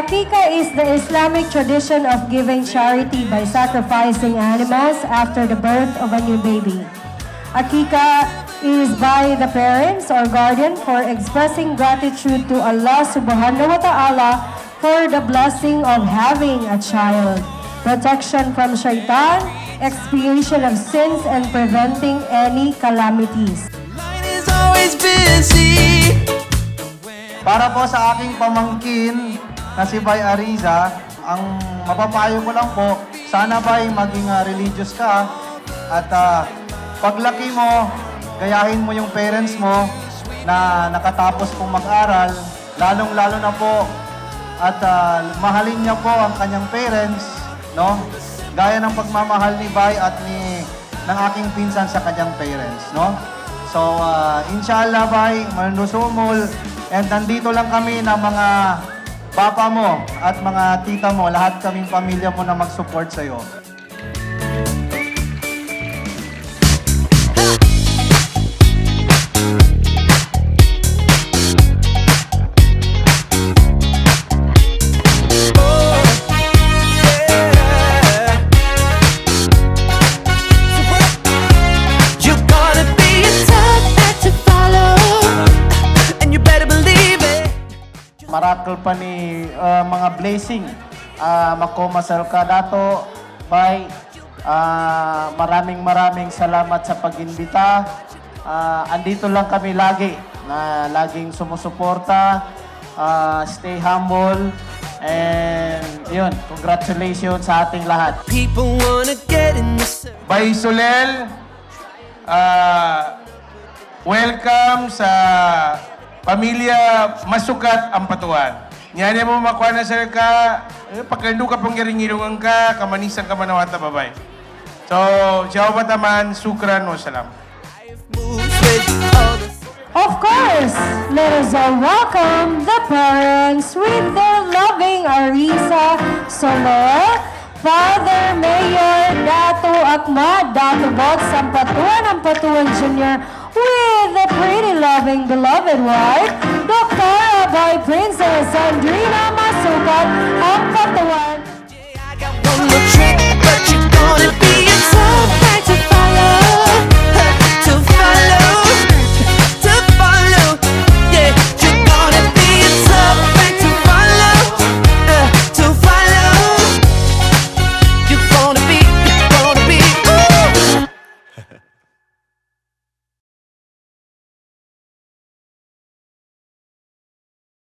Akika is the Islamic tradition of giving charity by sacrificing animals after the birth of a new baby. Akika is by the parents or guardian for expressing gratitude to Allah subhanahu wa ta'ala for the blessing of having a child, protection from shaitan, expiation of sins, and preventing any calamities. Para po sa aking pamangkin na si Bay Ariza, ang mapapayo ko lang po, sana Bay maging religious ka at paglaki mo, gayahin mo yung parents mo na nakatapos pong mag-aral, lalong-lalo na po at mahalin niya po ang kanyang parents, no? Gaya ng pagmamahal ni Bay at ng aking pinsan sa kanyang parents, no? So, inshallah, Bay, manusumol. And nandito lang kami na mga papa mo at mga tita mo, lahat kaming pamilya mo na mag-support sa'yo. Maracle pa ni mga blessing. Makomasal ka dato, Bay. Maraming salamat sa pag-imbita. Andito lang kami lagi na laging sumusuporta. Stay humble. And yun, congratulations sa ating lahat. Bay Solel, welcome sa pamilya Masukat ang Patuan. Nyari mo makuha na sir ka, pagkando ka pang giringirungan ka, kamanisan ka manawata babay. So, siya ba taman, sukran o salam. Of course, let us all welcome the parents with their loving Ariza Soler, Father Mayor Dato Akma, Dato Bots ang Patuan Jr., with the pretty loving beloved wife, Dr. by Princess Andrina Masukat ang Patuan.